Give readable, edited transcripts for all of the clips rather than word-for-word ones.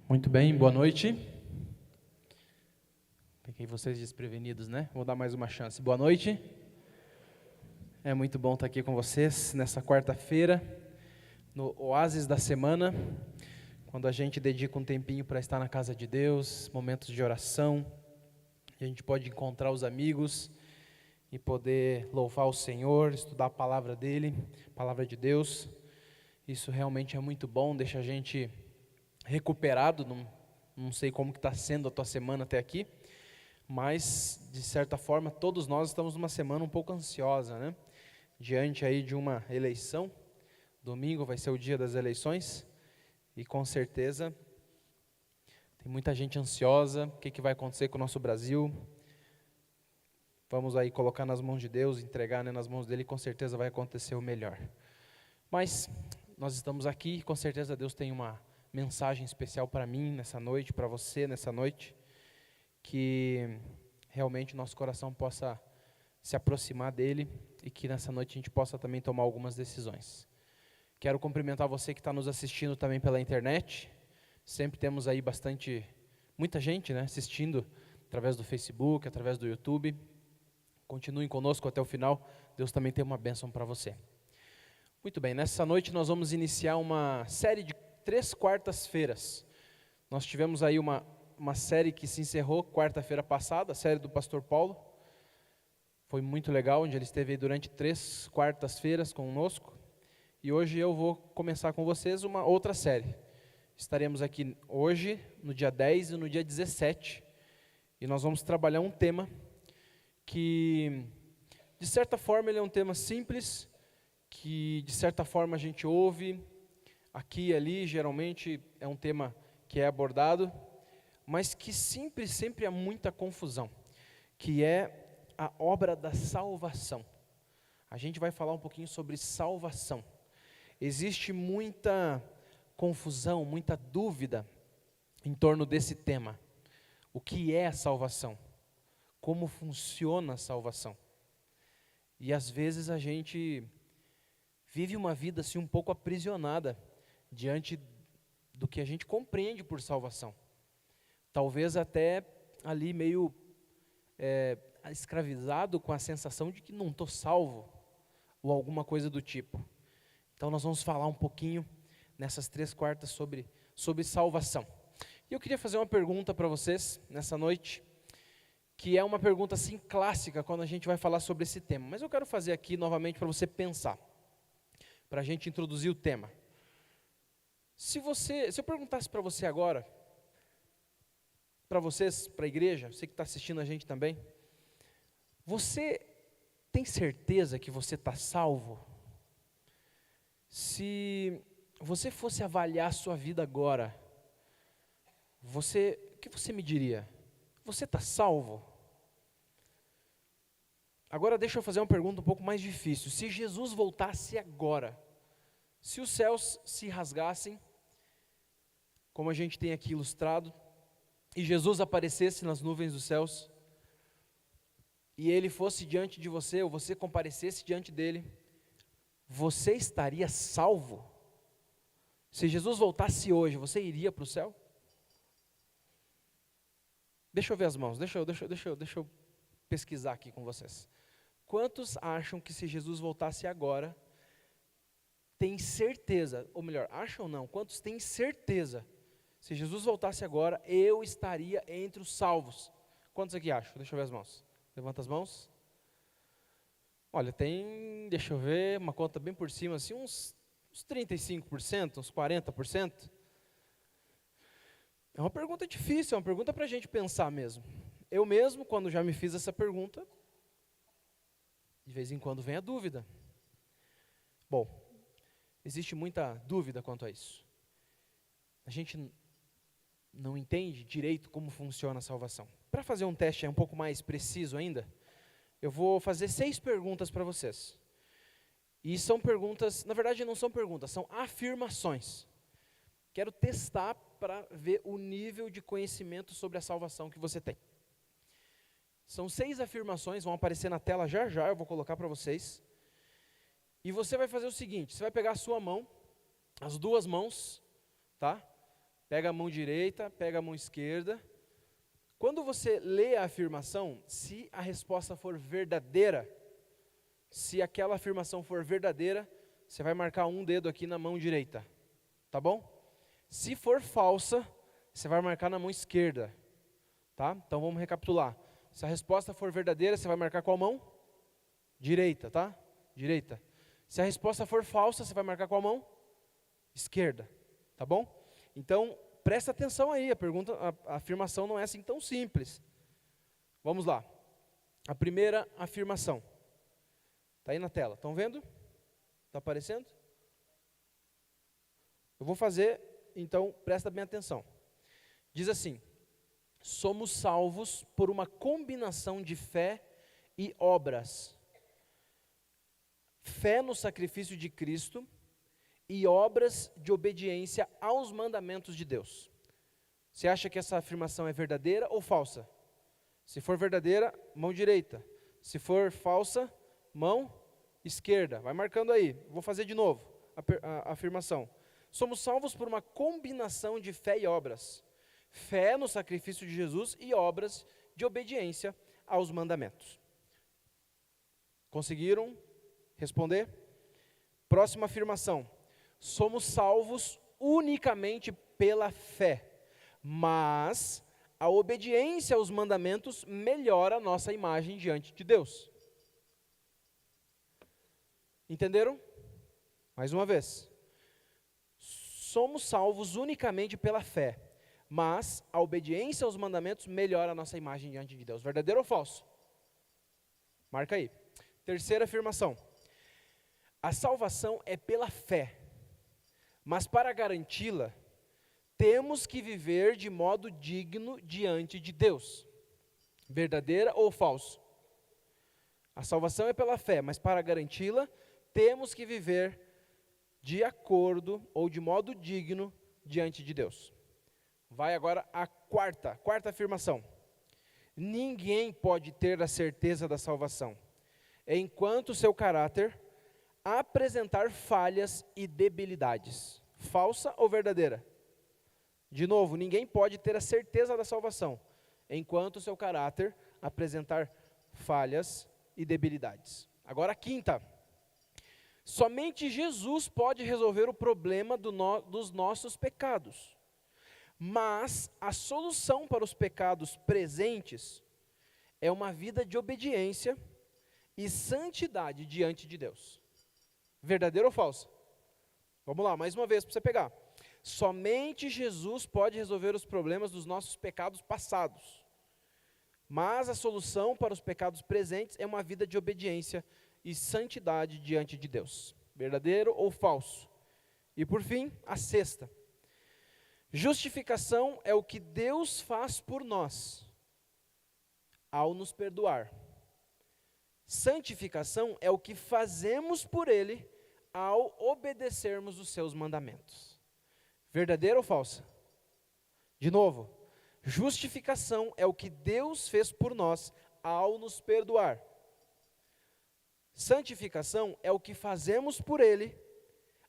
Muito bem, boa noite. Peguei vocês desprevenidos, né? Vou dar mais uma chance. Boa noite. É muito bom estar aqui com vocês nessa quarta-feira, no oásis da semana, quando a gente dedica um tempinho para estar na casa de Deus, momentos de oração, e a gente pode encontrar os amigos e poder louvar o Senhor, estudar a palavra dEle, a palavra de Deus. Isso realmente é muito bom, deixa a gente recuperado. Não sei como que está sendo a tua semana até aqui, mas de certa forma todos nós estamos numa semana um pouco ansiosa, né? Diante aí de uma eleição, domingo vai ser o dia das eleições, e com certeza tem muita gente ansiosa. O que vai acontecer com o nosso Brasil? Vamos aí colocar nas mãos de Deus, entregar, né, nas mãos dele, e com certeza vai acontecer o melhor. Mas nós estamos aqui, e com certeza Deus tem uma mensagem especial para mim nessa noite, para você nessa noite, que realmente nosso coração possa se aproximar dele e que nessa noite a gente possa também tomar algumas decisões. Quero cumprimentar você que está nos assistindo também pela internet. Sempre temos aí muita gente, né, assistindo através do Facebook, através do YouTube. Continuem conosco até o final, Deus também tem uma bênção para você. Muito bem, nessa noite nós vamos iniciar uma série de 3 quartas-feiras. Nós tivemos aí uma série que se encerrou quarta-feira passada, a série do pastor Paulo. Foi muito legal, onde ele esteve aí durante 3 quartas-feiras conosco. E hoje eu vou começar com vocês uma outra série. Estaremos aqui hoje, no dia 10 e no dia 17. E nós vamos trabalhar um tema que, de certa forma, ele é um tema simples, que de certa forma a gente ouve aqui e ali, geralmente é um tema que é abordado, mas que sempre há muita confusão, que é a obra da salvação. A gente vai falar um pouquinho sobre salvação. Existe muita confusão, muita dúvida em torno desse tema. O que é a salvação? Como funciona a salvação? E às vezes a gente vive uma vida assim um pouco aprisionada diante do que a gente compreende por salvação. Talvez até ali meio escravizado com a sensação de que não estou salvo, ou alguma coisa do tipo. Então nós vamos falar um pouquinho nessas 3 quartas sobre salvação. E eu queria fazer uma pergunta para vocês nessa noite, que é uma pergunta assim clássica quando a gente vai falar sobre esse tema. Mas eu quero fazer aqui novamente para você pensar, para a gente introduzir o tema. Se eu perguntasse para você agora, para vocês, para a igreja, você que está assistindo a gente também, você tem certeza que você está salvo? Se você fosse avaliar a sua vida agora, o que você me diria? Você está salvo? Agora deixa eu fazer uma pergunta um pouco mais difícil. Se Jesus voltasse agora, se os céus se rasgassem, como a gente tem aqui ilustrado, e Jesus aparecesse nas nuvens dos céus, e ele fosse diante de você, ou você comparecesse diante dele, você estaria salvo? Se Jesus voltasse hoje, você iria para o céu? Deixa eu ver as mãos, deixa eu pesquisar aqui com vocês. Quantos acham que se Jesus voltasse agora, tem certeza, ou melhor, acham ou não, quantos têm certeza, se Jesus voltasse agora, eu estaria entre os salvos? Quantos aqui acham? Deixa eu ver as mãos. Levanta as mãos. Olha, deixa eu ver, uma conta bem por cima, assim, uns 35%, uns 40%. É uma pergunta difícil, é uma pergunta para a gente pensar mesmo. Eu mesmo, quando já me fiz essa pergunta, de vez em quando vem a dúvida. Bom, existe muita dúvida quanto a isso. A gente não entende direito como funciona a salvação. Para fazer um teste um pouco mais preciso ainda, eu vou fazer 6 perguntas para vocês. E são perguntas, na verdade não são perguntas, são afirmações. Quero testar para ver o nível de conhecimento sobre a salvação que você tem. São 6 afirmações, vão aparecer na tela já, eu vou colocar para vocês. E você vai fazer o seguinte, você vai pegar a sua mão, as 2 mãos, tá? Pega a mão direita, pega a mão esquerda. Quando você lê a afirmação, se a resposta for verdadeira, se aquela afirmação for verdadeira, você vai marcar um dedo aqui na mão direita, tá bom? Se for falsa, você vai marcar na mão esquerda, tá? Então vamos recapitular. Se a resposta for verdadeira, você vai marcar qual mão? Direita, tá? Direita. Se a resposta for falsa, você vai marcar qual mão? Esquerda, tá bom? Então, presta atenção aí, a afirmação não é assim tão simples. Vamos lá. A primeira afirmação. Está aí na tela, estão vendo? Está aparecendo? Eu vou fazer, então, presta bem atenção. Diz assim: somos salvos por uma combinação de fé e obras. Fé no sacrifício de Cristo e obras de obediência aos mandamentos de Deus. Você acha que essa afirmação é verdadeira ou falsa? Se for verdadeira, mão direita. Se for falsa, mão esquerda. Vai marcando aí. Vou fazer de novo a afirmação. Somos salvos por uma combinação de fé e obras. Fé no sacrifício de Jesus e obras de obediência aos mandamentos. Conseguiram responder? Próxima afirmação. Somos salvos unicamente pela fé, mas a obediência aos mandamentos melhora a nossa imagem diante de Deus. Entenderam? Mais uma vez. Somos salvos unicamente pela fé, mas a obediência aos mandamentos melhora a nossa imagem diante de Deus. Verdadeiro ou falso? Marca aí. Terceira afirmação. A salvação é pela fé, mas para garanti-la, temos que viver de modo digno diante de Deus. Verdadeira ou falso? A salvação é pela fé, mas para garanti-la, temos que viver de acordo ou de modo digno diante de Deus. Vai agora a quarta afirmação. Ninguém pode ter a certeza da salvação, enquanto seu caráter apresentar falhas e debilidades. Falsa ou verdadeira? De novo, ninguém pode ter a certeza da salvação, enquanto seu caráter apresentar falhas e debilidades. Agora a quinta. Somente Jesus pode resolver o problema dos nossos pecados. Mas a solução para os pecados presentes é uma vida de obediência e santidade diante de Deus. Verdadeiro ou falso? Vamos lá, mais uma vez para você pegar. Somente Jesus pode resolver os problemas dos nossos pecados passados. Mas a solução para os pecados presentes é uma vida de obediência e santidade diante de Deus. Verdadeiro ou falso? E por fim, a sexta. Justificação é o que Deus faz por nós ao nos perdoar. Santificação é o que fazemos por Ele ao obedecermos os seus mandamentos. Verdadeiro ou falso? De novo, justificação é o que Deus fez por nós ao nos perdoar. Santificação é o que fazemos por Ele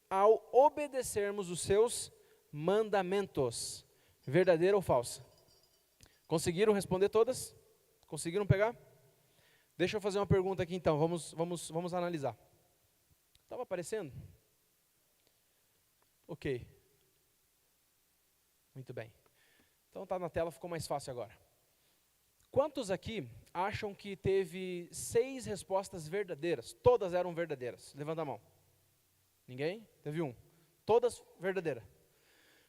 ao obedecermos os seus mandamentos. Verdadeiro ou falso? Conseguiram responder todas? Conseguiram pegar? Deixa eu fazer uma pergunta aqui então, vamos analisar. Estava aparecendo? Ok. Muito bem. Então está na tela, ficou mais fácil agora. Quantos aqui acham que teve 6 respostas verdadeiras? Todas eram verdadeiras. Levanta a mão. Ninguém? Teve 1. Todas verdadeiras.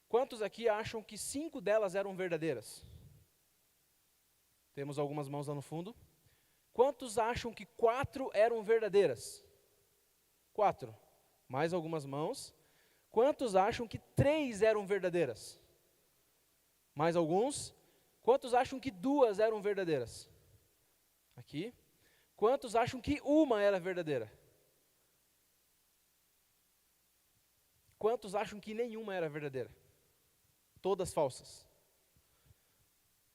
Quantos aqui acham que 5 delas eram verdadeiras? Temos algumas mãos lá no fundo. Quantos acham que 4 eram verdadeiras? 4. Mais algumas mãos. Quantos acham que 3 eram verdadeiras? Mais alguns. Quantos acham que 2 eram verdadeiras? Aqui. Quantos acham que 1 era verdadeira? Quantos acham que nenhuma era verdadeira? Todas falsas.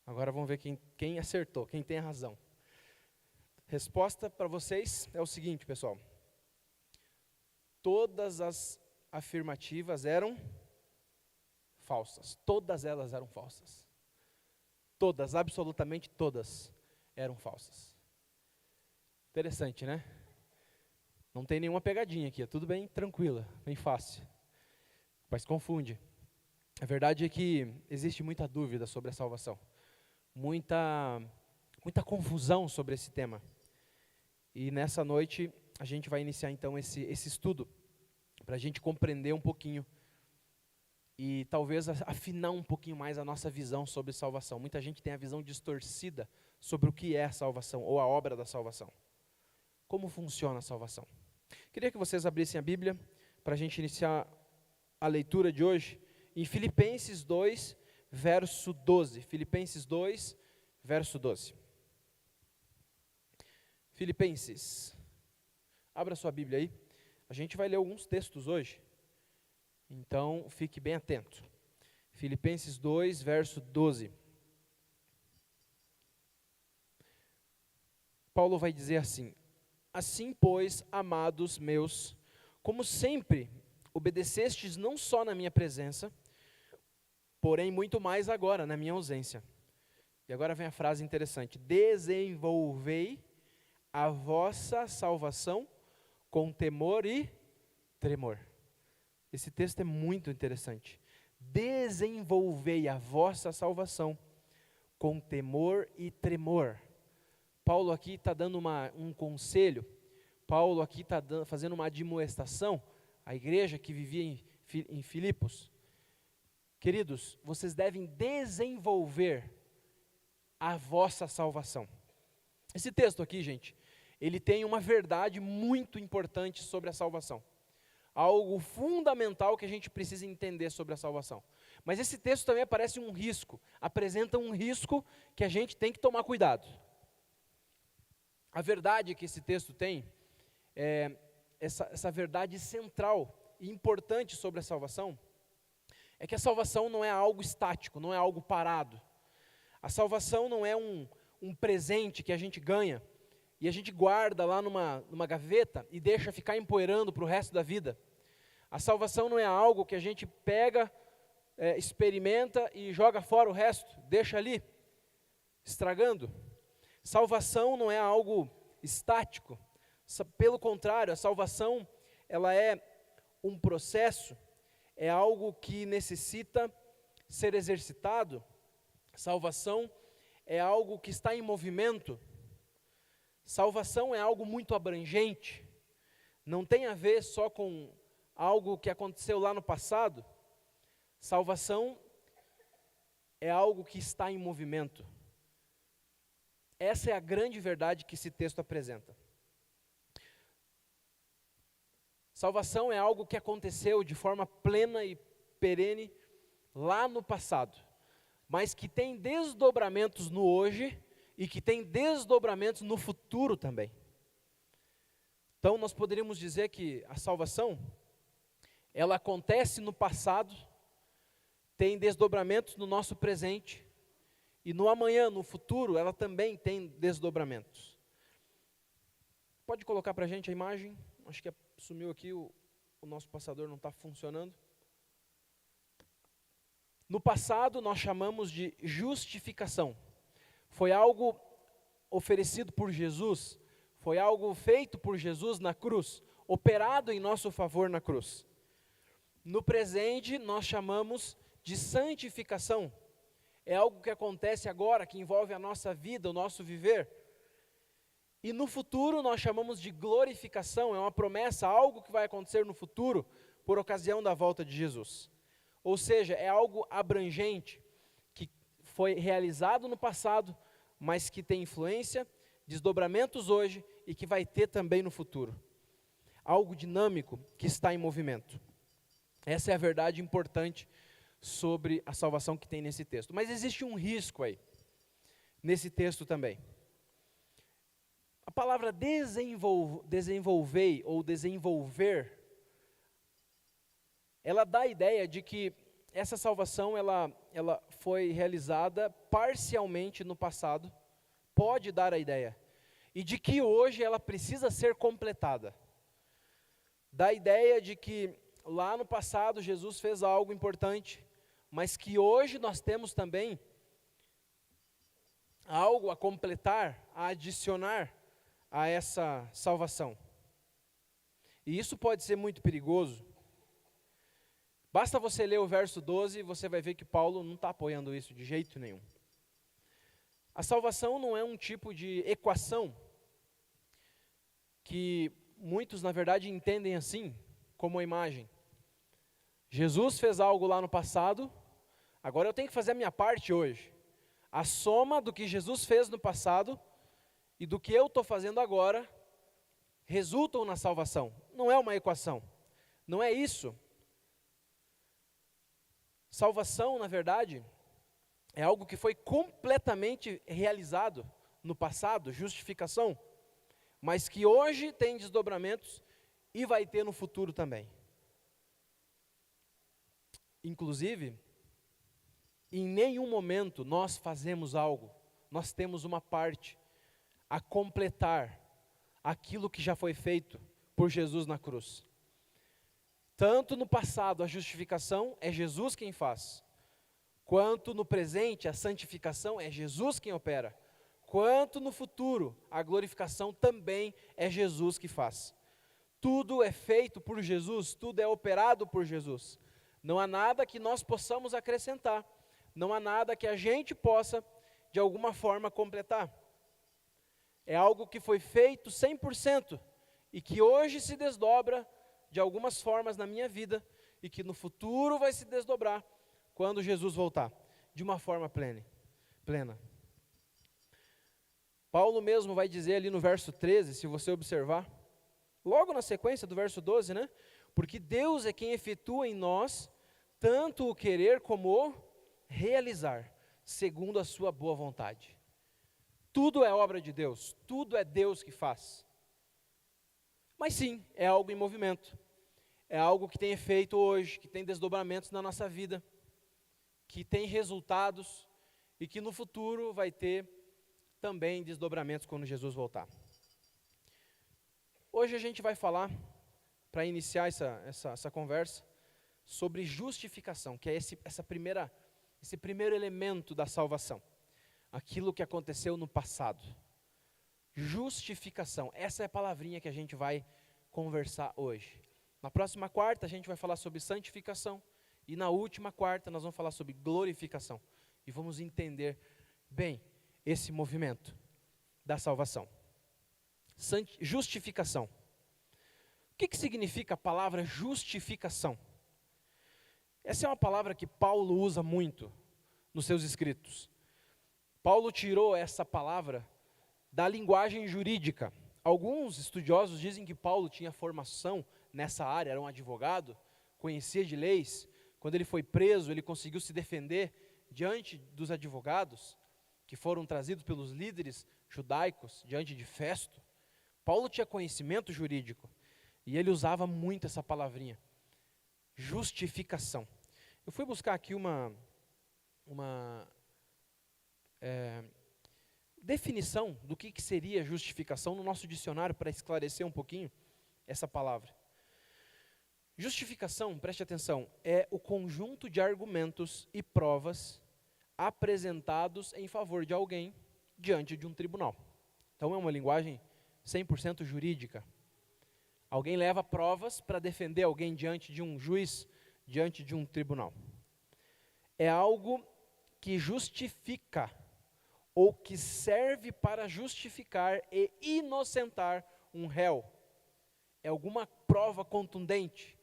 Agora vamos ver quem acertou, quem tem a razão. Resposta para vocês é o seguinte, pessoal. Todas as afirmativas eram falsas. Todas elas eram falsas. Todas, absolutamente todas, eram falsas. Interessante, né? Não tem nenhuma pegadinha aqui, é tudo bem tranquila, bem fácil. Mas confunde. A verdade é que existe muita dúvida sobre a salvação. Muita confusão sobre esse tema. E nessa noite a gente vai iniciar então esse estudo, para a gente compreender um pouquinho e talvez afinar um pouquinho mais a nossa visão sobre salvação. Muita gente tem a visão distorcida sobre o que é a salvação ou a obra da salvação. Como funciona a salvação? Queria que vocês abrissem a Bíblia para a gente iniciar a leitura de hoje em Filipenses 2, verso 12. Filipenses 2, verso 12. Filipenses, abra sua Bíblia aí. A gente vai ler alguns textos hoje, então fique bem atento. Filipenses 2, verso 12. Paulo vai dizer assim: assim, pois, amados meus, como sempre obedecestes não só na minha presença, porém muito mais agora, na minha ausência. E agora vem a frase interessante: desenvolvei a vossa salvação com temor e tremor. Esse texto é muito interessante. Desenvolvei a vossa salvação com temor e tremor. Paulo aqui está dando um conselho, Paulo aqui está fazendo uma admoestação à igreja que vivia em Filipos. Queridos, vocês devem desenvolver a vossa salvação. Esse texto aqui, gente, ele tem uma verdade muito importante sobre a salvação. Algo fundamental que a gente precisa entender sobre a salvação. Mas esse texto também aparece um risco, apresenta um risco que a gente tem que tomar cuidado. A verdade que esse texto tem, essa verdade central e importante sobre a salvação, é que a salvação não é algo estático, não é algo parado. A salvação não é um presente que a gente ganha e a gente guarda lá numa gaveta e deixa ficar empoeirando para o resto da vida. A salvação não é algo que a gente pega, experimenta e joga fora o resto, deixa ali, estragando. Salvação não é algo estático. Pelo contrário, a salvação, ela é um processo, é algo que necessita ser exercitado. Salvação é algo que está em movimento. Salvação é algo muito abrangente. Não tem a ver só com algo que aconteceu lá no passado. Salvação é algo que está em movimento. Essa é a grande verdade que esse texto apresenta. Salvação é algo que aconteceu de forma plena e perene lá no passado, mas que tem desdobramentos no hoje e que tem desdobramentos no futuro também. Então nós poderíamos dizer que a salvação, ela acontece no passado, tem desdobramentos no nosso presente, e no amanhã, no futuro, ela também tem desdobramentos. Pode colocar para a gente a imagem? Acho que sumiu aqui, o nosso passador não está funcionando. No passado, nós chamamos de justificação. Foi algo oferecido por Jesus, foi algo feito por Jesus na cruz, operado em nosso favor na cruz. No presente, nós chamamos de santificação. É algo que acontece agora, que envolve a nossa vida, o nosso viver. E no futuro nós chamamos de glorificação, é uma promessa, algo que vai acontecer no futuro, por ocasião da volta de Jesus. Ou seja, é algo abrangente, que foi realizado no passado, mas que tem influência, desdobramentos hoje e que vai ter também no futuro. Algo dinâmico que está em movimento. Essa é a verdade importante sobre a salvação que tem nesse texto. Mas existe um risco aí, nesse texto também. A palavra desenvolver ou desenvolver, ela dá a ideia de que essa salvação ela foi realizada parcialmente no passado, pode dar a ideia, e de que hoje ela precisa ser completada. Dá a ideia de que lá no passado Jesus fez algo importante, mas que hoje nós temos também algo a completar, a adicionar a essa salvação. E isso pode ser muito perigoso. Basta você ler o verso 12 e você vai ver que Paulo não está apoiando isso de jeito nenhum. A salvação não é um tipo de equação que muitos, na verdade, entendem assim, como a imagem. Jesus fez algo lá no passado, agora eu tenho que fazer a minha parte hoje. A soma do que Jesus fez no passado e do que eu estou fazendo agora resultam na salvação. Não é uma equação, não é isso. Salvação, na verdade, é algo que foi completamente realizado no passado, justificação, mas que hoje tem desdobramentos e vai ter no futuro também. Inclusive, em nenhum momento nós fazemos algo, nós temos uma parte a completar aquilo que já foi feito por Jesus na cruz. Tanto no passado a justificação é Jesus quem faz, quanto no presente a santificação é Jesus quem opera, quanto no futuro a glorificação também é Jesus que faz. Tudo é feito por Jesus, tudo é operado por Jesus. Não há nada que nós possamos acrescentar, não há nada que a gente possa, de alguma forma, completar. É algo que foi feito 100% e que hoje se desdobra de algumas formas na minha vida e que no futuro vai se desdobrar quando Jesus voltar, de uma forma plena. Paulo mesmo vai dizer ali no verso 13, se você observar, logo na sequência do verso 12, né? Porque Deus é quem efetua em nós tanto o querer como o realizar, segundo a sua boa vontade. Tudo é obra de Deus, tudo é Deus que faz. Mas sim, é algo em movimento, é algo que tem efeito hoje, que tem desdobramentos na nossa vida, que tem resultados e que no futuro vai ter também desdobramentos quando Jesus voltar. Hoje a gente vai falar, para iniciar essa conversa, sobre justificação, que é esse primeiro elemento da salvação. Aquilo que aconteceu no passado. Justificação, essa é a palavrinha que a gente vai conversar hoje. Na próxima quarta a gente vai falar sobre santificação e na última quarta nós vamos falar sobre glorificação. E vamos entender bem esse movimento da salvação. Justificação. O que significa a palavra justificação? Essa é uma palavra que Paulo usa muito nos seus escritos. Paulo tirou essa palavra da linguagem jurídica. Alguns estudiosos dizem que Paulo tinha formação nessa área, era um advogado, conhecia de leis. Quando ele foi preso, ele conseguiu se defender diante dos advogados que foram trazidos pelos líderes judaicos, diante de Festo. Paulo tinha conhecimento jurídico e ele usava muito essa palavrinha, justificação. Eu fui buscar aqui uma definição do que seria justificação no nosso dicionário para esclarecer um pouquinho essa palavra. Justificação, preste atenção, é o conjunto de argumentos e provas apresentados em favor de alguém diante de um tribunal. Então é uma linguagem 100% jurídica. Alguém leva provas para defender alguém diante de um juiz, diante de um tribunal. É algo que justifica ou que serve para justificar e inocentar um réu. É alguma prova contundente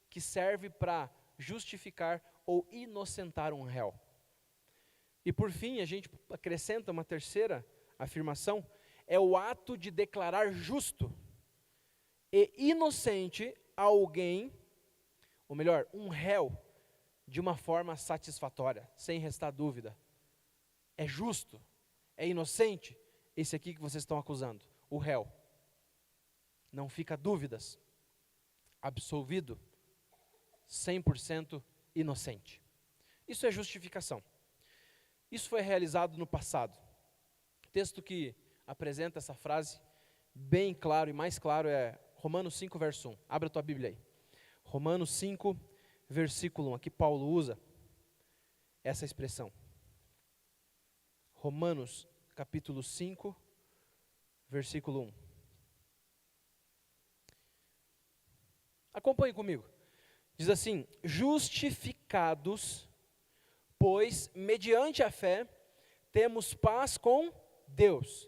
que serve para justificar ou inocentar um réu. E por fim, a gente acrescenta uma terceira afirmação, é o ato de declarar justo e inocente alguém, ou melhor, um réu, de uma forma satisfatória, sem restar dúvida. É justo, é inocente, esse aqui que vocês estão acusando, o réu. Não fica dúvidas, absolvido, 100% inocente. Isso é justificação. Isso foi realizado no passado. O texto que apresenta essa frase, bem claro e mais claro, é Romanos 5, verso 1. Abra a tua Bíblia aí. Romanos 5, versículo 1. Aqui Paulo usa essa expressão. Romanos, capítulo 5, versículo 1. Acompanhe comigo. Diz assim: justificados, pois, mediante a fé, temos paz com Deus,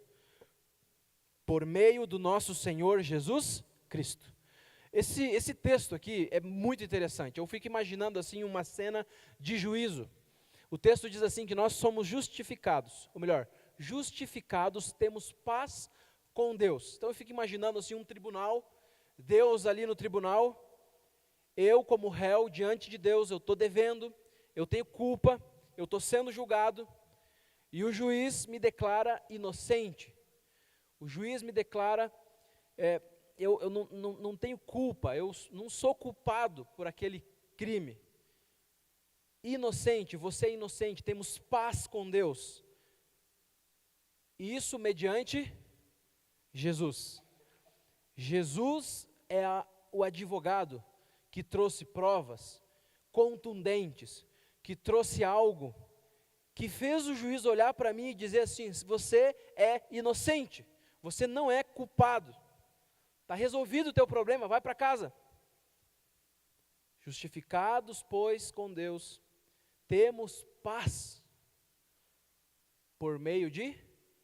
por meio do nosso Senhor Jesus Cristo. Esse texto aqui é muito interessante. Eu fico imaginando assim uma cena de juízo. O texto diz assim que nós somos justificados, ou melhor, justificados, temos paz com Deus. Então eu fico imaginando assim um tribunal, Deus ali no tribunal, eu como réu diante de Deus, eu estou devendo, eu tenho culpa, eu estou sendo julgado, e o juiz me declara inocente. O juiz me declara, eu não tenho culpa, eu não sou culpado por aquele crime. Inocente, você é inocente, temos paz com Deus. E isso mediante Jesus. Jesus é o advogado que trouxe provas contundentes, que trouxe algo que fez o juiz olhar para mim e dizer assim: você é inocente, você não é culpado, está resolvido o teu problema, vai para casa. Justificados, pois, com Deus, temos paz por meio de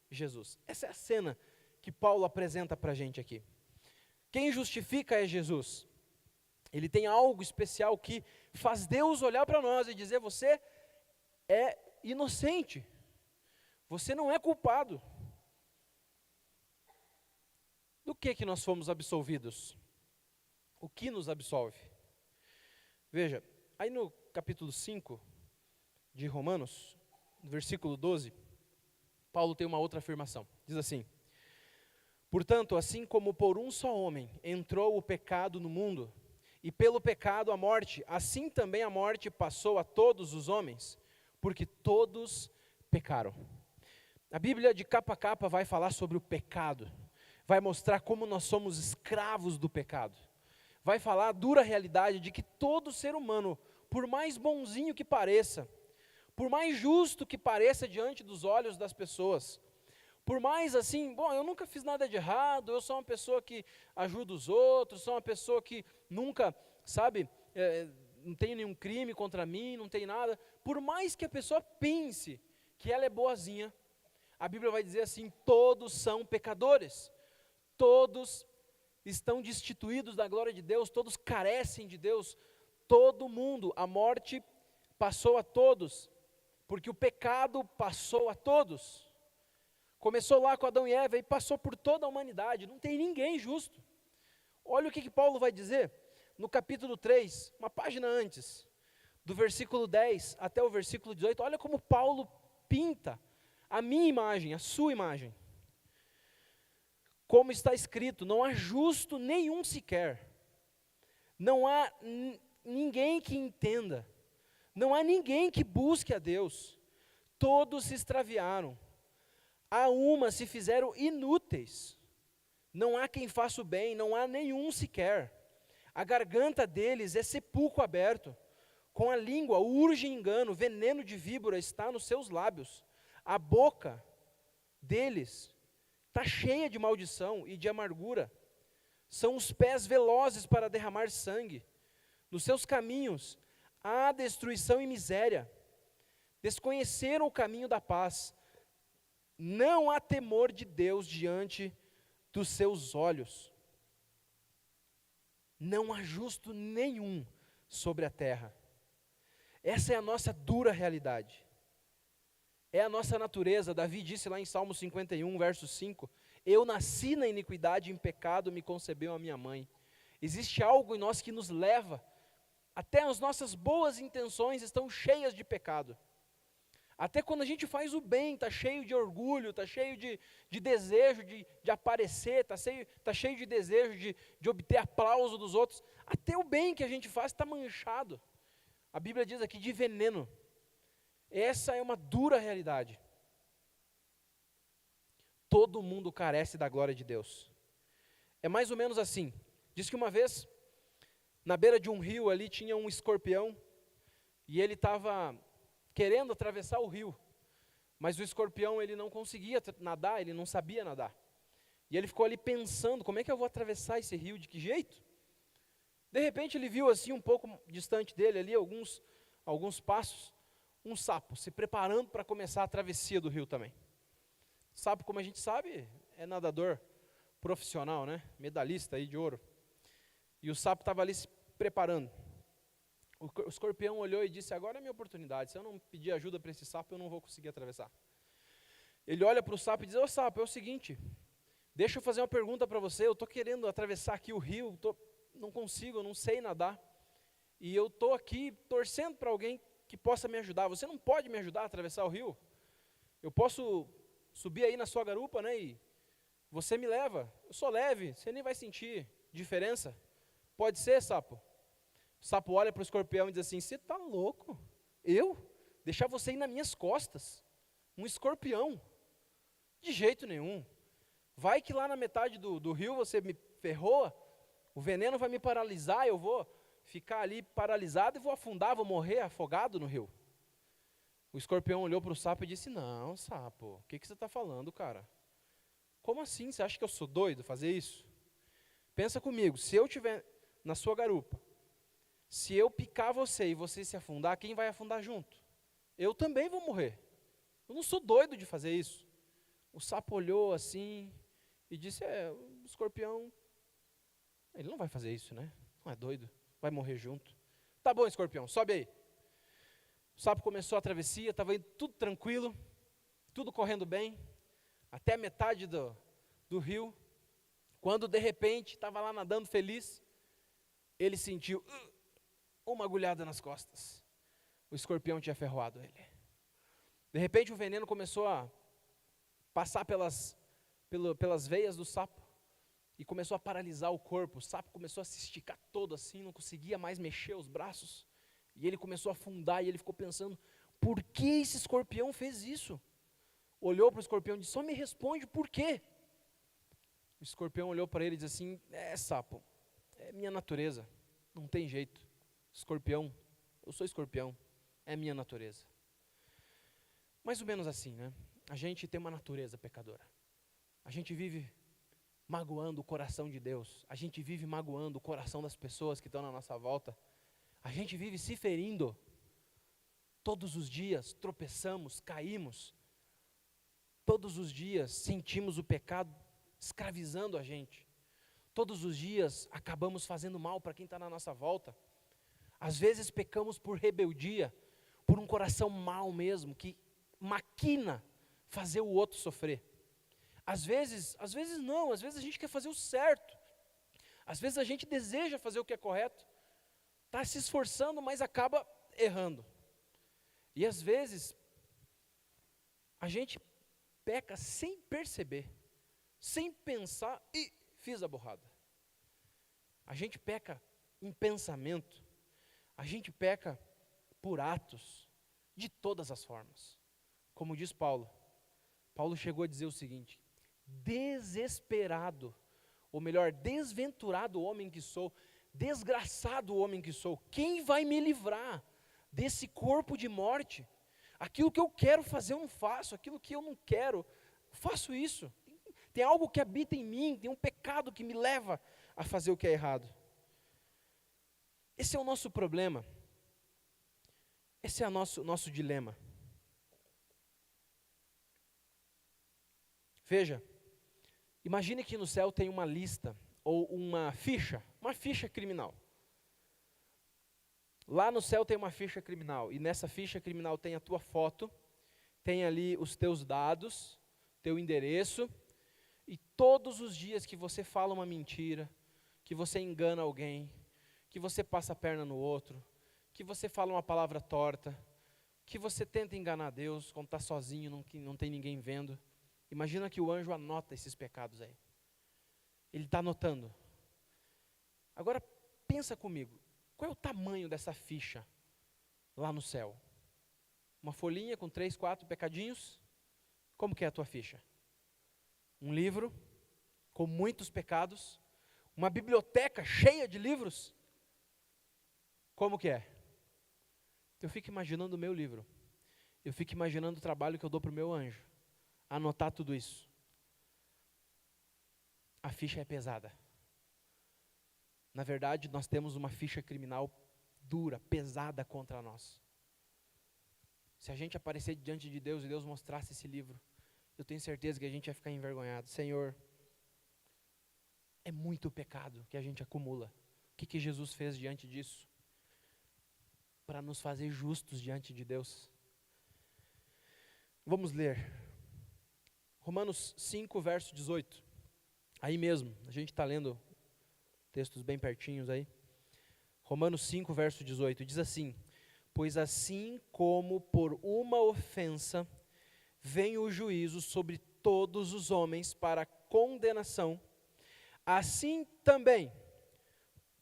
Jesus. Essa é a cena que Paulo apresenta para a gente aqui. Quem justifica é Jesus. Ele tem algo especial que faz Deus olhar para nós e dizer: você é inocente, você não é culpado. Do que nós fomos absolvidos? O que nos absolve? Veja, aí no capítulo 5 de Romanos, no versículo 12, Paulo tem uma outra afirmação. Diz assim: portanto, assim como por um só homem entrou o pecado no mundo, e pelo pecado a morte, assim também a morte passou a todos os homens, porque todos pecaram. A Bíblia de capa a capa vai falar sobre o pecado, vai mostrar como nós somos escravos do pecado, vai falar a dura realidade de que todo ser humano, por mais bonzinho que pareça, por mais justo que pareça diante dos olhos das pessoas, por mais assim, bom, eu nunca fiz nada de errado, eu sou uma pessoa que ajuda os outros, sou uma pessoa que nunca, sabe, não tem nenhum crime contra mim, não tem nada, por mais que a pessoa pense que ela é boazinha, a Bíblia vai dizer assim: todos são pecadores, todos estão destituídos da glória de Deus, todos carecem de Deus, todo mundo, a morte passou a todos, porque o pecado passou a todos. Começou lá com Adão e Eva e passou por toda a humanidade, não tem ninguém justo. Olha o que Paulo vai dizer no capítulo 3, uma página antes, do versículo 10 até o versículo 18, olha como Paulo pinta a minha imagem, a sua imagem. Como está escrito: não há justo nenhum sequer, não há ninguém que entenda, não há ninguém que busque a Deus, todos se extraviaram, a uma se fizeram inúteis, não há quem faça o bem, não há nenhum sequer, a garganta deles é sepulcro aberto, com a língua urge engano, veneno de víbora está nos seus lábios, a boca deles está cheia de maldição e de amargura, são os pés velozes para derramar sangue, nos seus caminhos há destruição e miséria, desconheceram o caminho da paz, não há temor de Deus diante dos seus olhos, não há justo nenhum sobre a terra. Essa é a nossa dura realidade, é a nossa natureza. Davi disse lá em Salmo 51, verso 5, eu nasci na iniquidade, em pecado me concebeu a minha mãe. Existe algo em nós que nos leva, até as nossas boas intenções estão cheias de pecado. Até quando a gente faz o bem, está cheio de orgulho, está cheio de desejo de aparecer, está cheio de desejo de obter aplauso dos outros. Até o bem que a gente faz está manchado. A Bíblia diz aqui de veneno. Essa é uma dura realidade. Todo mundo carece da glória de Deus. É mais ou menos assim. Diz que uma vez, na beira de um rio ali, tinha um escorpião, e ele estava querendo atravessar o rio. Mas o escorpião, ele não conseguia nadar, ele não sabia nadar. E ele ficou ali pensando, como é que eu vou atravessar esse rio, de que jeito? De repente ele viu assim, um pouco distante dele, ali, alguns passos, um sapo se preparando para começar a travessia do rio também. Sapo, como a gente sabe, é nadador profissional, né? Medalhista aí de ouro. E o sapo estava ali se preparando. O escorpião olhou e disse, agora é a minha oportunidade, se eu não pedir ajuda para esse sapo, eu não vou conseguir atravessar. Ele olha para o sapo e diz, ô sapo, é o seguinte, deixa eu fazer uma pergunta para você, eu estou querendo atravessar aqui o rio, não consigo, eu não sei nadar, e eu estou aqui torcendo para alguém que possa me ajudar, você não pode me ajudar a atravessar o rio? Eu posso subir aí na sua garupa, né, e você me leva, eu sou leve, você nem vai sentir diferença, pode ser, sapo? O sapo olha para o escorpião e diz assim, você está louco? Eu? Deixar você ir nas minhas costas? Um escorpião? De jeito nenhum. Vai que lá na metade do rio você me ferrou, o veneno vai me paralisar, eu vou ficar ali paralisado e vou afundar, vou morrer afogado no rio. O escorpião olhou para o sapo e disse, não, sapo, o que você está falando, cara? Como assim? Você acha que eu sou doido fazer isso? Pensa comigo, se eu estiver na sua garupa, se eu picar você e você se afundar, quem vai afundar junto? Eu também vou morrer. Eu não sou doido de fazer isso. O sapo olhou assim e disse, o escorpião, ele não vai fazer isso, né? Não é doido, vai morrer junto. Tá bom, escorpião, sobe aí. O sapo começou a travessia, estava indo tudo tranquilo, tudo correndo bem, até a metade do rio, quando de repente, estava lá nadando feliz, ele sentiu uma agulhada nas costas. O escorpião tinha ferroado ele. De repente o veneno começou a passar pelas veias do sapo e começou a paralisar o corpo. O sapo começou a se esticar todo assim, não conseguia mais mexer os braços. E ele começou a afundar e ele ficou pensando, por que esse escorpião fez isso? Olhou para o escorpião e disse, só me responde por quê? O escorpião olhou para ele e disse assim, sapo, é minha natureza, não tem jeito. Escorpião, eu sou escorpião, é minha natureza. Mais ou menos assim, né? A gente tem uma natureza pecadora. A gente vive magoando o coração de Deus. A gente vive magoando o coração das pessoas que estão na nossa volta. A gente vive se ferindo. Todos os dias tropeçamos, caímos. Todos os dias sentimos o pecado escravizando a gente. Todos os dias acabamos fazendo mal para quem está na nossa volta. Às vezes pecamos por rebeldia, por um coração mau mesmo, que maquina fazer o outro sofrer. Às vezes não, às vezes a gente quer fazer o certo. Às vezes a gente deseja fazer o que é correto, está se esforçando, mas acaba errando. E às vezes a gente peca sem perceber, sem pensar, e fiz a burrada. A gente peca em pensamento, a gente peca por atos, de todas as formas. Como diz Paulo chegou a dizer o seguinte, desesperado, ou melhor, desventurado o homem que sou, desgraçado o homem que sou, quem vai me livrar desse corpo de morte? Aquilo que eu quero fazer eu não faço, aquilo que eu não quero, faço isso. Tem algo que habita em mim, tem um pecado que me leva a fazer o que é errado. Esse é o nosso problema. Esse é o nosso dilema. Veja, imagine que no céu tem uma lista, ou uma ficha criminal. Lá no céu tem uma ficha criminal, e nessa ficha criminal tem a tua foto, tem ali os teus dados, teu endereço, e todos os dias que você fala uma mentira, que você engana alguém, que você passa a perna no outro, que você fala uma palavra torta, que você tenta enganar Deus quando está sozinho, não tem ninguém vendo. Imagina que o anjo anota esses pecados aí. Ele está anotando. Agora, pensa comigo, qual é o tamanho dessa ficha lá no céu? Uma folhinha com 3, 4 pecadinhos? Como que é a tua ficha? Um livro com muitos pecados? Uma biblioteca cheia de livros? Como que é? Eu fico imaginando o meu livro. eu fico imaginando o trabalho que eu dou para o meu anjo, anotar tudo isso. A ficha é pesada. Na verdade, nós temos uma ficha criminal dura, pesada contra nós. Se a gente aparecer diante de Deus e Deus mostrasse esse livro, eu tenho certeza que a gente ia ficar envergonhado. Senhor, é muito pecado que a gente acumula. O que Jesus fez diante disso? Para nos fazer justos diante de Deus. Vamos ler. Romanos 5, verso 18. Aí mesmo, a gente está lendo textos bem pertinhos aí. Romanos 5, verso 18, diz assim: pois assim como por uma ofensa vem o juízo sobre todos os homens para condenação, assim também,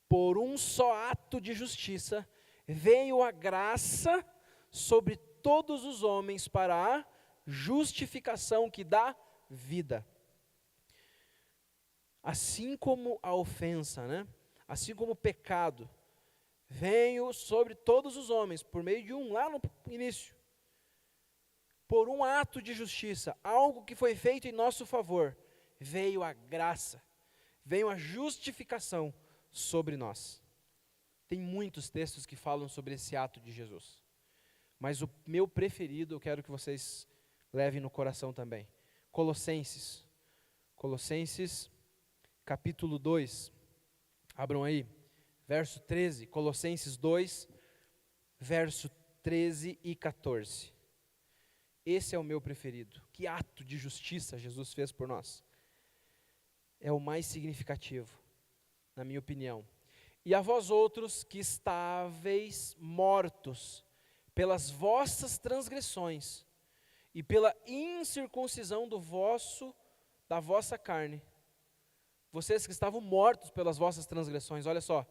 por um só ato de justiça, veio a graça sobre todos os homens para a justificação que dá vida. Assim como a ofensa, né? Assim como o pecado, veio sobre todos os homens, por meio de lá no início, por um ato de justiça, algo que foi feito em nosso favor, veio a graça, veio a justificação sobre nós. Tem muitos textos que falam sobre esse ato de Jesus, mas o meu preferido, eu quero que vocês levem no coração também. Colossenses, capítulo 2, abram aí, verso 13, Colossenses 2, verso 13 e 14. Esse é o meu preferido. Que ato de justiça Jesus fez por nós. É o mais significativo, na minha opinião. E a vós outros que estáveis mortos pelas vossas transgressões e pela incircuncisão da vossa carne. Vocês que estavam mortos pelas vossas transgressões, olha só,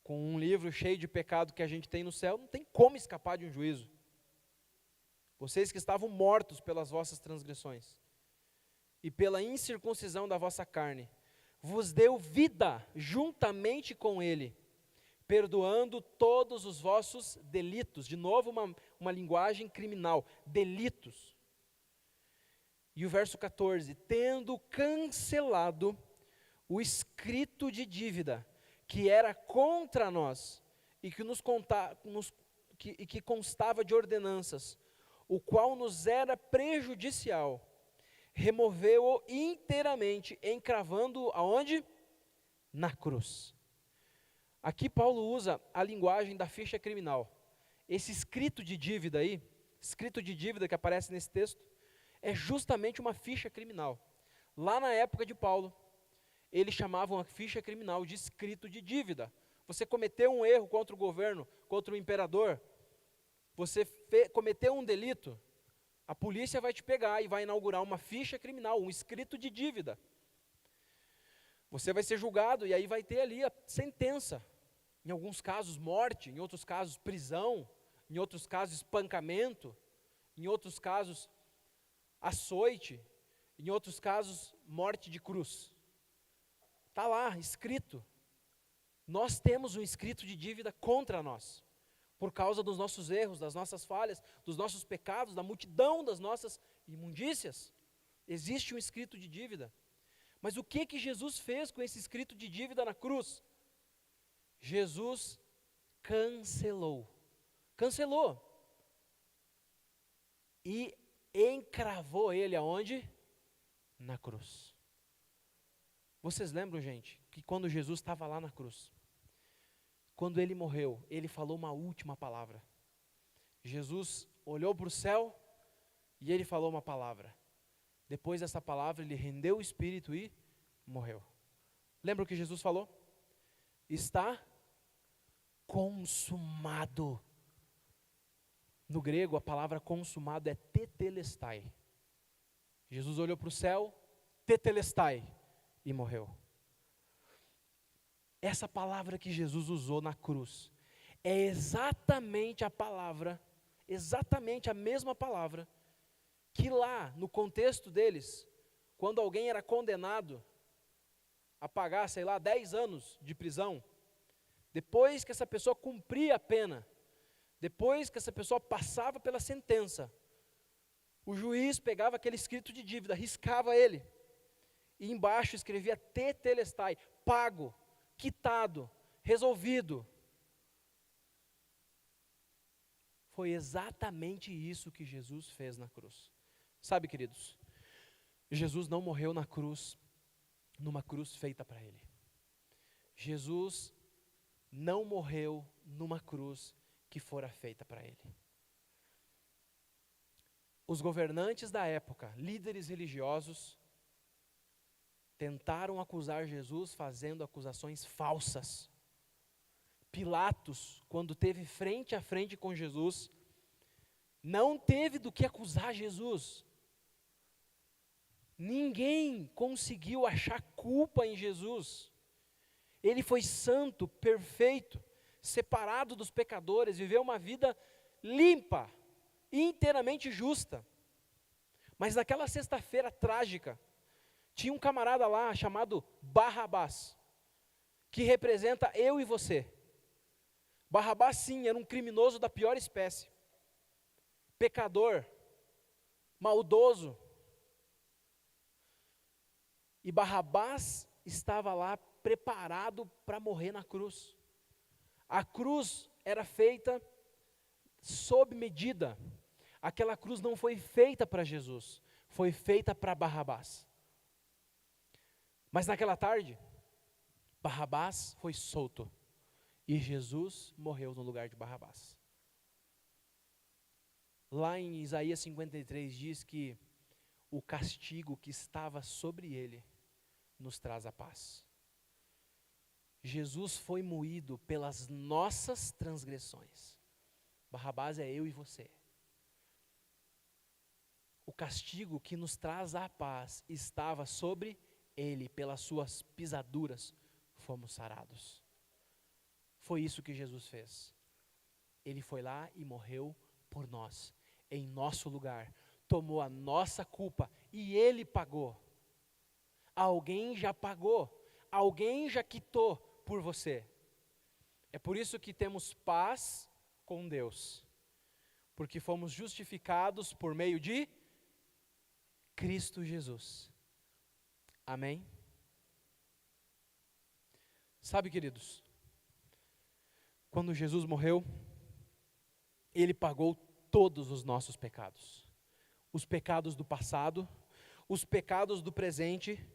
com um livro cheio de pecado que a gente tem no céu, não tem como escapar de um juízo. Vocês que estavam mortos pelas vossas transgressões e pela incircuncisão da vossa carne, vos deu vida juntamente com ele, perdoando todos os vossos delitos. De novo uma linguagem criminal, delitos. E o verso 14, tendo cancelado o escrito de dívida que era contra nós e que constava de ordenanças, o qual nos era prejudicial, removeu-o inteiramente, encravando-o aonde? Na cruz. Aqui Paulo usa a linguagem da ficha criminal. Esse escrito de dívida aí, escrito de dívida que aparece nesse texto, é justamente uma ficha criminal. Lá na época de Paulo, eles chamavam a ficha criminal de escrito de dívida. Você cometeu um erro contra o governo, contra o imperador, você cometeu um delito, a polícia vai te pegar e vai inaugurar uma ficha criminal, um escrito de dívida. Você vai ser julgado e aí vai ter ali a sentença. Em alguns casos morte, em outros casos prisão, em outros casos espancamento, em outros casos açoite, em outros casos morte de cruz. Está lá, escrito. Nós temos um escrito de dívida contra nós, por causa dos nossos erros, das nossas falhas, dos nossos pecados, da multidão das nossas imundícias. Existe um escrito de dívida. Mas o que Jesus fez com esse escrito de dívida na cruz? Jesus cancelou. E encravou ele aonde? Na cruz. Vocês lembram, gente, que quando Jesus estava lá na cruz, quando ele morreu, ele falou uma última palavra. Jesus olhou para o céu e ele falou uma palavra. Depois dessa palavra, ele rendeu o espírito e morreu. Lembra o que Jesus falou? Está consumado. No grego, a palavra consumado é tetelestai. Jesus olhou para o céu, tetelestai, e morreu. Essa palavra que Jesus usou na cruz é exatamente a palavra, exatamente a mesma palavra que lá no contexto deles, quando alguém era condenado a pagar, 10 anos de prisão, depois que essa pessoa cumpria a pena, Depois que essa pessoa passava pela sentença, o juiz pegava aquele escrito de dívida, riscava ele, e embaixo escrevia tetelestai, pago, quitado, resolvido. Foi exatamente isso que Jesus fez na cruz. Sabe, queridos, Jesus não morreu na cruz, numa cruz feita para Ele. Jesus não morreu numa cruz que fora feita para Ele. Os governantes da época, líderes religiosos, tentaram acusar Jesus fazendo acusações falsas. Pilatos, quando teve frente a frente com Jesus, não teve do que acusar Jesus. Ninguém conseguiu achar culpa em Jesus. Ele foi santo, perfeito, separado dos pecadores, viveu uma vida limpa, inteiramente justa. Mas naquela sexta-feira trágica, tinha um camarada lá chamado Barrabás, que representa eu e você. Barrabás, sim, era um criminoso da pior espécie, pecador, maldoso. E Barrabás estava lá preparado para morrer na cruz. A cruz era feita sob medida. Aquela cruz não foi feita para Jesus, foi feita para Barrabás. Mas naquela tarde, Barrabás foi solto e Jesus morreu no lugar de Barrabás. Lá em Isaías 53 diz que o castigo que estava sobre ele nos traz a paz. Jesus foi moído pelas nossas transgressões. Barrabás é eu e você. O castigo que nos traz a paz estava sobre ele, pelas suas pisaduras fomos sarados. Foi isso que Jesus fez. Ele foi lá e morreu por nós, em nosso lugar, tomou a nossa culpa e ele pagou. Alguém já pagou, alguém já quitou por você. É por isso que temos paz com Deus, porque fomos justificados por meio de Cristo Jesus. Amém? Sabe, queridos, quando Jesus morreu, Ele pagou todos os nossos pecados. Os pecados do passado, os pecados do presente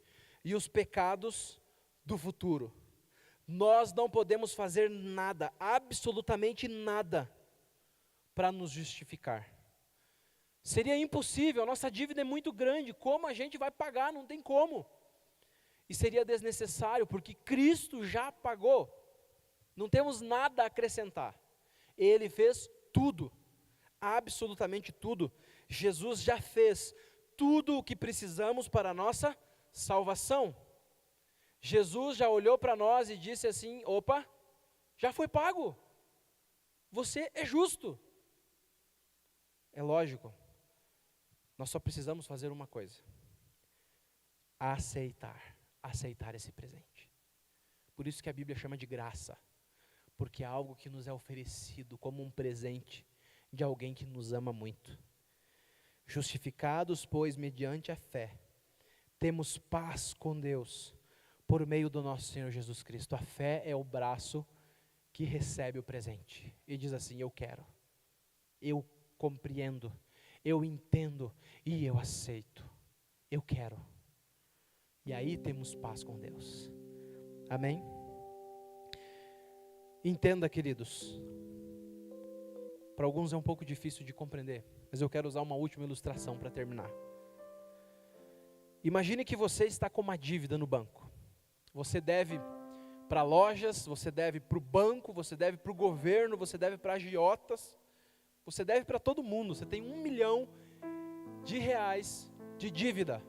e os pecados do futuro. Nós não podemos fazer nada, absolutamente nada, para nos justificar. Seria impossível, a nossa dívida é muito grande, como a gente vai pagar? Não tem como. E seria desnecessário, porque Cristo já pagou. Não temos nada a acrescentar. Ele fez tudo, absolutamente tudo. Jesus já fez tudo o que precisamos para a nossa salvação. Jesus já olhou para nós e disse assim: opa, já foi pago. Você é justo. É lógico. Nós só precisamos fazer uma coisa: aceitar esse presente. Por isso que a Bíblia chama de graça, porque é algo que nos é oferecido como um presente de alguém que nos ama muito. Justificados, pois, mediante a fé, temos paz com Deus, por meio do nosso Senhor Jesus Cristo. A fé é o braço que recebe o presente e diz assim: eu quero, eu compreendo, eu entendo e eu aceito, eu quero. E aí temos paz com Deus. Amém? Entenda, queridos, para alguns é um pouco difícil de compreender, mas eu quero usar uma última ilustração para terminar. Imagine que você está com uma dívida no banco. Você deve para lojas, você deve para o banco, você deve para o governo, você deve para agiotas, você deve para todo mundo. Você tem R$1 milhão de dívida.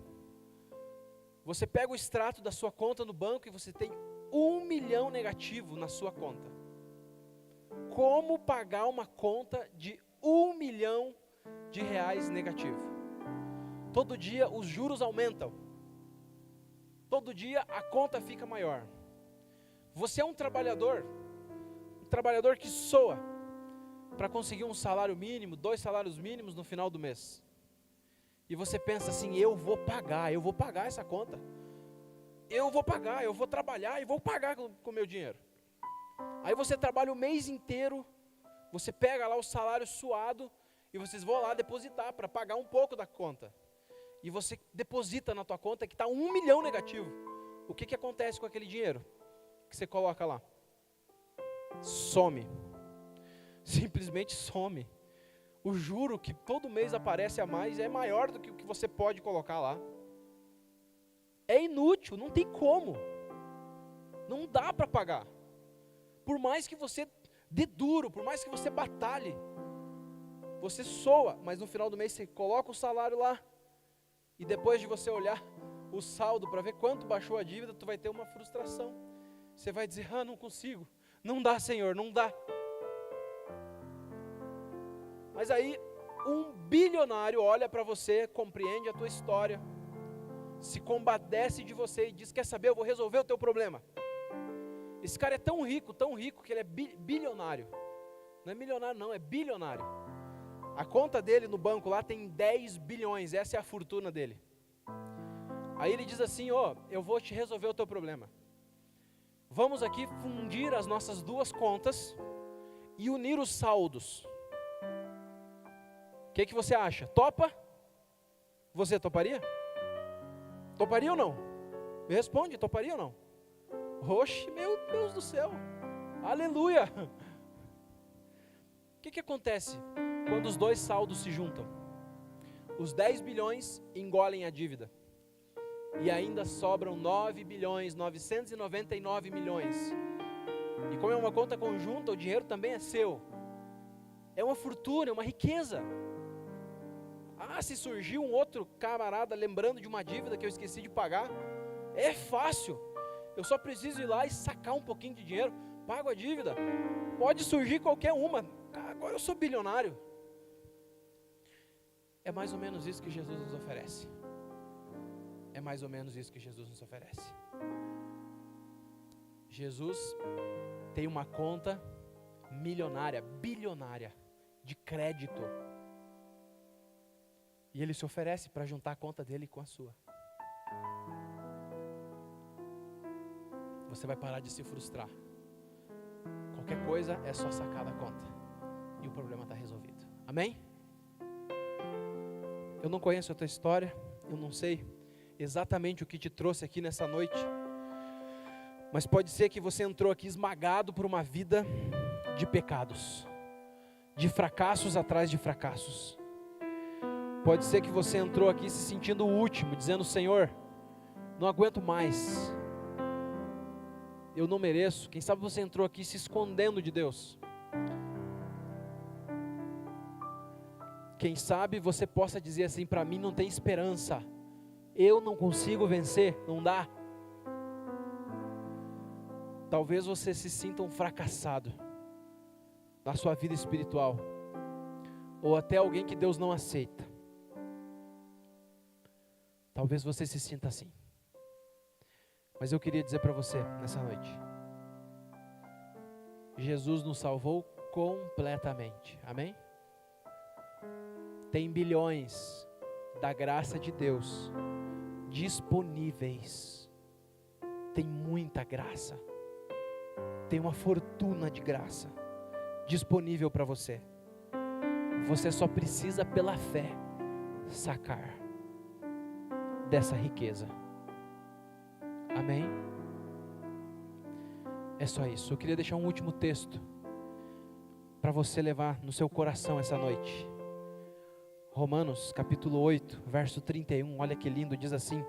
Você pega o extrato da sua conta no banco e você tem R$1 milhão negativo na sua conta. Como pagar uma conta de R$1 milhão negativo? Todo dia os juros aumentam. Todo dia a conta fica maior. Você é um trabalhador que soa. para conseguir um salário mínimo, 2 salários mínimos no final do mês. E você pensa assim, eu vou pagar essa conta. Eu vou pagar, eu vou trabalhar e vou pagar com o meu dinheiro. Aí você trabalha o mês inteiro, você pega lá o salário suado e vocês vão lá depositar para pagar um pouco da conta. E você deposita na tua conta que está 1 milhão negativo. O que acontece com aquele dinheiro que você coloca lá? Some. Simplesmente some. O juro que todo mês aparece a mais é maior do que o que você pode colocar lá. É inútil, não tem como. Não dá para pagar. Por mais que você dê duro, por mais que você batalhe, você soa, mas no final do mês você coloca o salário lá, e depois de você olhar o saldo para ver quanto baixou a dívida, tu vai ter uma frustração. Você vai dizer, não consigo, não dá, Senhor, não dá. Mas aí, um bilionário olha para você, compreende a tua história, se compadece de você e diz, quer saber, eu vou resolver o teu problema. Esse cara é tão rico que ele é bilionário. Não é milionário não, é bilionário. A conta dele no banco lá tem 10 bilhões, essa é a fortuna dele. Aí ele diz assim, eu vou te resolver o teu problema. Vamos aqui fundir as nossas 2 contas e unir os saldos. O que você acha? Topa? Você toparia? Toparia ou não? Me responde, toparia ou não? Oxe, meu Deus do céu, aleluia. O que acontece quando os 2 saldos se juntam? Os 10 bilhões engolem a dívida, e ainda sobram 9 bilhões, 999 milhões, e como é uma conta conjunta, o dinheiro também é seu, é uma fortuna, é uma riqueza. Se surgiu um outro camarada lembrando de uma dívida que eu esqueci de pagar, é fácil. Eu só preciso ir lá e sacar um pouquinho de dinheiro, pago a dívida. Pode surgir qualquer uma. Agora eu sou bilionário. É mais ou menos isso que Jesus nos oferece. É mais ou menos isso que Jesus nos oferece. Jesus tem uma conta milionária, bilionária, de crédito. E Ele se oferece para juntar a conta dele com a sua. Você vai parar de se frustrar. Qualquer coisa é só sacar da conta. E o problema está resolvido. Amém? Eu não conheço a tua história. Eu não sei exatamente o que te trouxe aqui nessa noite. Mas pode ser que você entrou aqui esmagado por uma vida de pecados. De fracassos atrás de fracassos. Pode ser que você entrou aqui se sentindo o último, dizendo, Senhor, não aguento mais. Eu não mereço. Quem sabe você entrou aqui se escondendo de Deus. Quem sabe você possa dizer assim, para mim não tem esperança. Eu não consigo vencer, não dá. Talvez você se sinta um fracassado na sua vida espiritual. Ou até alguém que Deus não aceita. Talvez você se sinta assim. Mas eu queria dizer para você nessa noite. Jesus nos salvou completamente. Amém? Tem bilhões da graça de Deus disponíveis. Tem muita graça. Tem uma fortuna de graça disponível para você. Você só precisa pela fé sacar dessa riqueza. Amém? É só isso. Eu queria deixar um último texto para você levar no seu coração essa noite. Romanos capítulo 8, verso 31, olha que lindo, diz assim: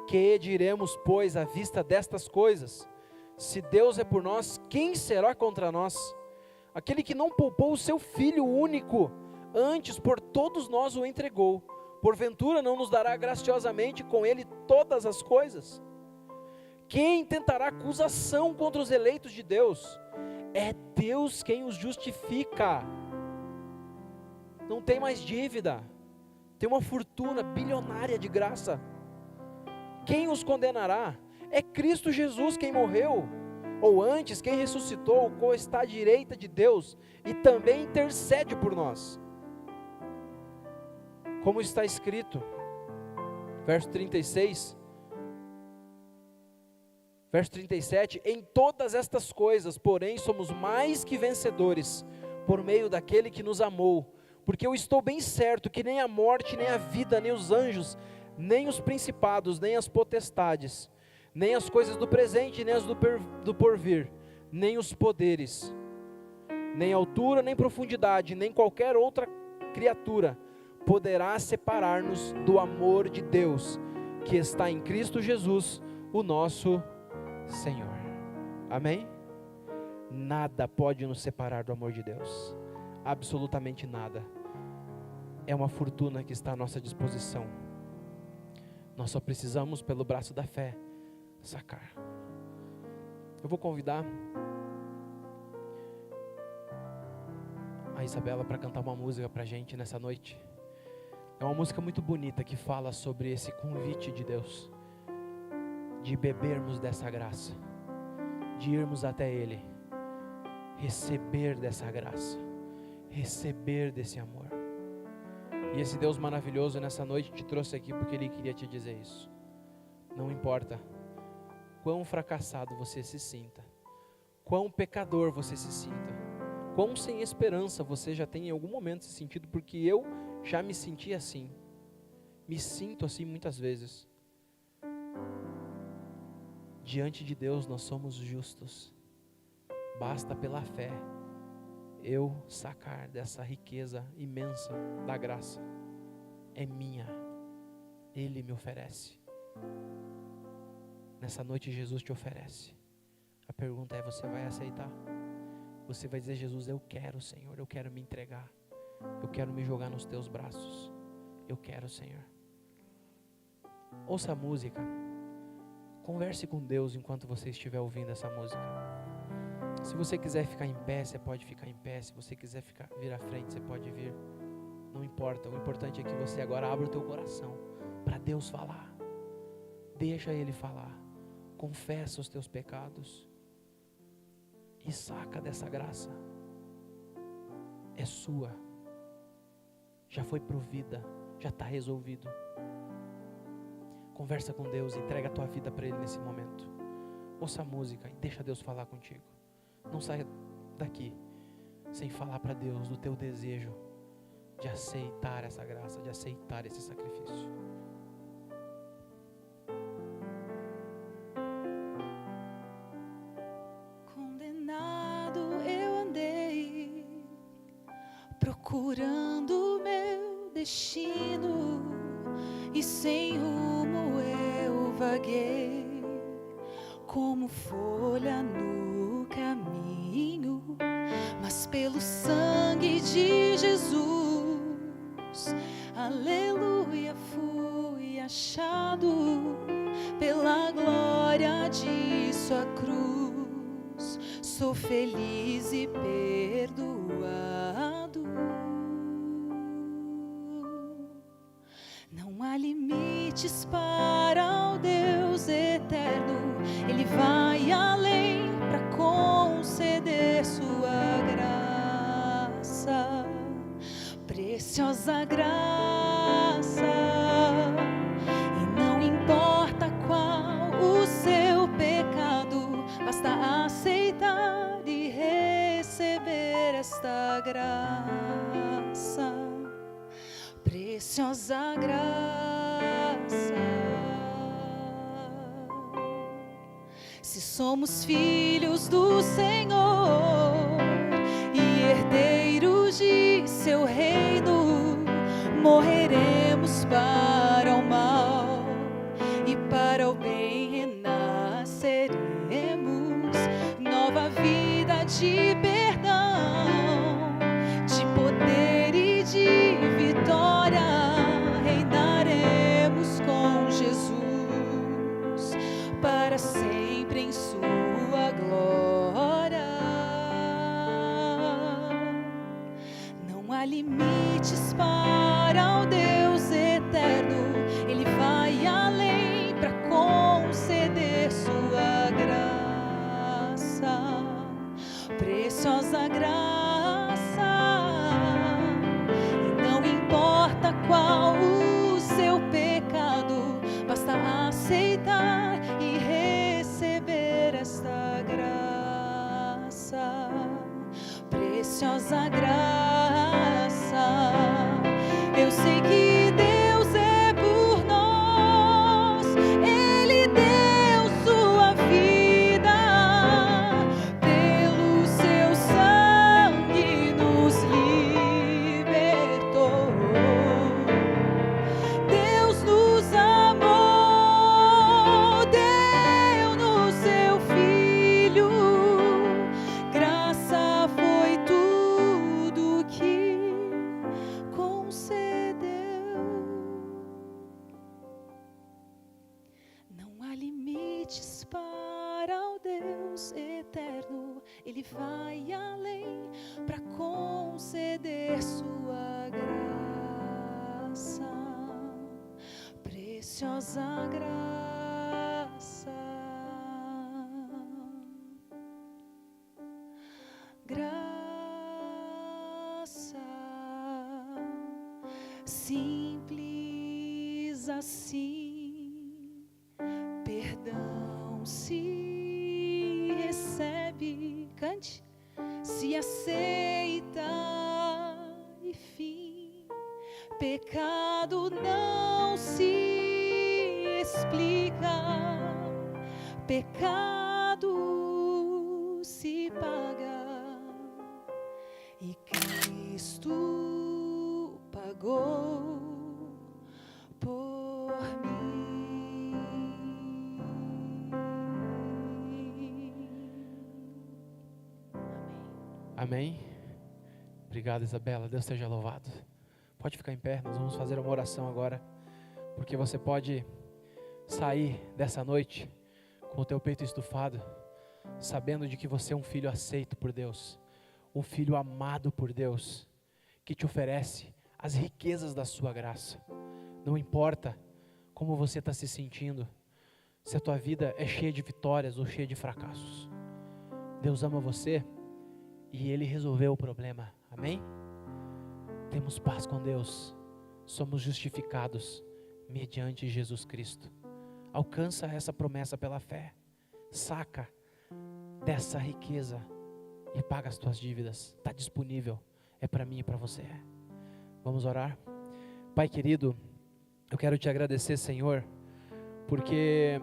que diremos, pois, à vista destas coisas? Se Deus é por nós, quem será contra nós? Aquele que não poupou o seu Filho único, antes por todos nós o entregou, porventura não nos dará graciosamente com ele todas as coisas? Quem tentará acusação contra os eleitos de Deus? É Deus quem os justifica. Não tem mais dívida, tem uma fortuna bilionária de graça. Quem os condenará? É Cristo Jesus quem morreu, ou antes, quem ressuscitou, está à direita de Deus e também intercede por nós. Como está escrito, verso 36, verso 37, em todas estas coisas, porém, somos mais que vencedores, por meio daquele que nos amou, porque eu estou bem certo que nem a morte, nem a vida, nem os anjos, nem os principados, nem as potestades, nem as coisas do presente, nem as do porvir, nem os poderes, nem altura, nem profundidade, nem qualquer outra criatura, poderá separar-nos do amor de Deus, que está em Cristo Jesus, o nosso Senhor. Amém? Nada pode nos separar do amor de Deus, absolutamente nada. É uma fortuna que está à nossa disposição. Nós só precisamos, pelo braço da fé, sacar. Eu vou convidar a Isabela para cantar uma música para a gente nessa noite. É uma música muito bonita que fala sobre esse convite de Deus, de bebermos dessa graça, de irmos até Ele, receber dessa graça, receber desse amor. E esse Deus maravilhoso nessa noite te trouxe aqui porque Ele queria te dizer isso. Não importa quão fracassado você se sinta, quão pecador você se sinta, quão sem esperança você já tem em algum momento se sentido, porque eu já me senti assim, me sinto assim muitas vezes. Diante de Deus nós somos justos, basta pela fé eu sacar dessa riqueza imensa da graça. É minha, Ele me oferece. Nessa noite Jesus te oferece. A pergunta é: você vai aceitar? Você vai dizer: Jesus, eu quero, Senhor, eu quero me entregar, eu quero me jogar nos teus braços, eu quero, Senhor. Ouça a música, converse com Deus enquanto você estiver ouvindo essa música. Se você quiser ficar em pé, você pode ficar em pé. Se você quiser vir à frente, você pode vir. Não importa, o importante é que você agora abra o teu coração para Deus falar. Deixa Ele falar. Confessa os teus pecados e saca dessa graça. É sua, já foi provida, já está resolvido. Conversa com Deus, entrega a tua vida para Ele nesse momento. Ouça a música e deixa Deus falar contigo. Não saia daqui sem falar para Deus do teu desejo de aceitar essa graça, de aceitar esse sacrifício. Condenado eu andei, procurando meu destino, e sem rumo eu vaguei, como folha no caminho. Mas pelo sangue de Jesus, aleluia, fui achado, pela glória de sua cruz, sou feliz e perdoado. Não há limites para o Deus eterno, Ele vai além para conceder sua graça, preciosa graça. E não importa qual o seu pecado, basta aceitar e receber esta graça, preciosa graça. Se somos filhos do Senhor e herdeiros de seu reino, morreremos para o mal e para o bem renasceremos. Nova vida de perdão, de poder e de vitória, reinaremos com Jesus para sempre em sua glória. Não há limites para o Deus eterno, Ele vai além para conceder sua graça, preciosa graça. E não importa qual o seu pecado, basta aceitar e receber esta graça. Preciosa graça. Eu sei que Deus é por nós, Ele deu sua vida, pelo seu sangue nos libertou. Deus nos amou, deu-nos seu Filho, graça foi tudo que concedeu. Não há limites para o Deus eterno, Ele vai além para conceder sua graça. Preciosa graça. Graça simples assim, perdão se recebe, cante, se aceita e fim, pecado não se explica, pecado se paga e Cristo pagou por mim. Amém. Obrigado, Isabela. Deus seja louvado. Pode ficar em pé, nós vamos fazer uma oração agora, porque você pode sair dessa noite com o teu peito estufado, sabendo de que você é um filho aceito por Deus, um filho amado por Deus, que te oferece as riquezas da sua graça. Não importa como você está se sentindo, se a tua vida é cheia de vitórias ou cheia de fracassos, Deus ama você e Ele resolveu o problema, amém? Temos paz com Deus, somos justificados mediante Jesus Cristo. Alcança essa promessa pela fé, saca dessa riqueza e paga as tuas dívidas, está disponível, é para mim e para você. Vamos orar? Pai querido, eu quero te agradecer, Senhor, porque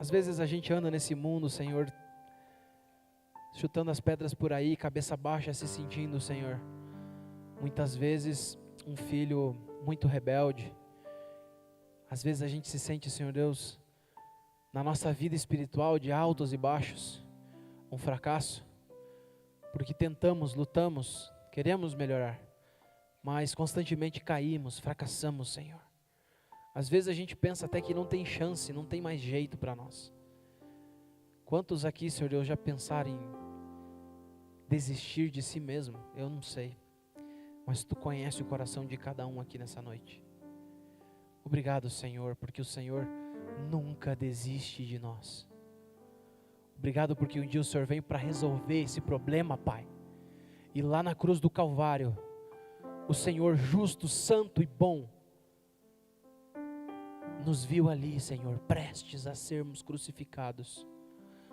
às vezes a gente anda nesse mundo, Senhor, chutando as pedras por aí, cabeça baixa, se sentindo, Senhor, muitas vezes um filho muito rebelde. Às vezes a gente se sente, Senhor Deus, na nossa vida espiritual de altos e baixos, um fracasso, porque tentamos, lutamos, queremos melhorar, mas constantemente caímos, fracassamos, Senhor. Às vezes a gente pensa até que não tem chance, não tem mais jeito para nós. Quantos aqui, Senhor Deus, já pensaram em desistir de si mesmo? Eu não sei, mas Tu conhece o coração de cada um aqui nessa noite. Obrigado, Senhor, porque o Senhor nunca desiste de nós. Obrigado porque um dia o Senhor veio para resolver esse problema, Pai. E lá na cruz do Calvário, o Senhor justo, santo e bom, nos viu ali, Senhor, prestes a sermos crucificados.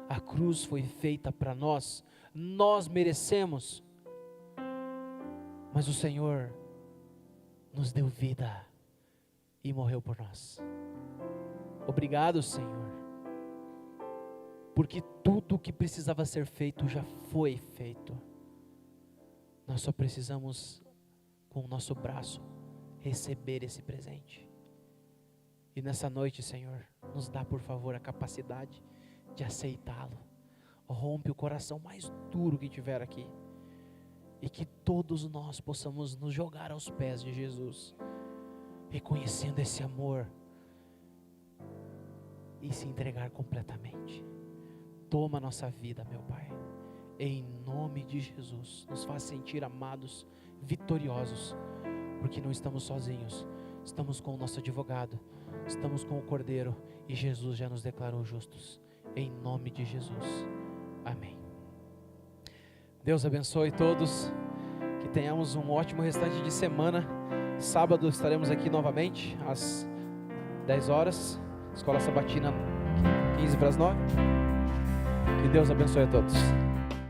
A cruz foi feita para nós, nós merecemos, mas o Senhor nos deu vida e morreu por nós. Obrigado, Senhor, porque tudo o que precisava ser feito já foi feito. Nós só precisamos, com o nosso braço, receber esse presente. E nessa noite, Senhor, nos dá, por favor, a capacidade de aceitá-lo. Rompe o coração mais duro que tiver aqui, e que todos nós possamos nos jogar aos pés de Jesus, reconhecendo esse amor e se entregar completamente. Toma a nossa vida, meu Pai, em nome de Jesus. Nos faz sentir amados, vitoriosos, porque não estamos sozinhos, estamos com o nosso advogado, estamos com o Cordeiro, e Jesus já nos declarou justos, em nome de Jesus, amém. Deus abençoe todos. Que tenhamos um ótimo restante de semana. Sábado estaremos aqui novamente às 10 horas. Escola Sabatina 15 para as 9. Que Deus abençoe a todos.